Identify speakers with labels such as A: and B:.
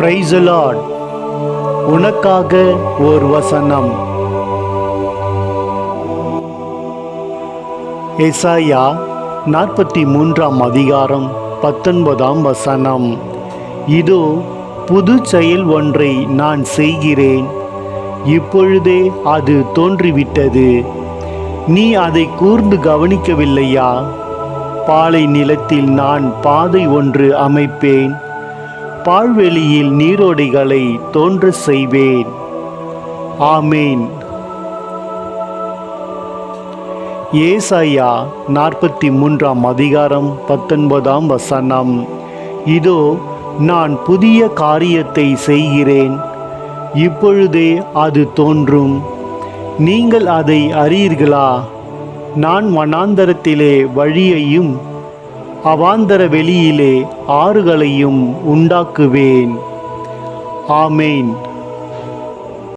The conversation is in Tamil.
A: Praise the Lord. உனக்காக ஓர் வசனம். எசாயா 43 அதிகாரம் 19 வசனம். இதோ புது செயல் ஒன்றை நான் செய்கிறேன், இப்பொழுதே அது தோன்றிவிட்டது, நீ அதை கூர்ந்து கவனிக்கவில்லையா? பாலை நிலத்தில் நான் பாதை ஒன்று அமைப்பேன், பால்வெளியில் நீரோடைகளை தோன்ற செய்வேன். ஆமேன். ஏசாயா 43 அதிகாரம் 19 வசனம். இதோ நான் புதிய காரியத்தை செய்கிறேன், இப்பொழுதே அது தோன்றும், நீங்கள் அதை அறியீர்களா? நான் வனாந்தரத்திலே வழியையும் அவாந்தர வெளியிலே ஆறுகளையும் உண்டாக்குவேன். ஆமேன்.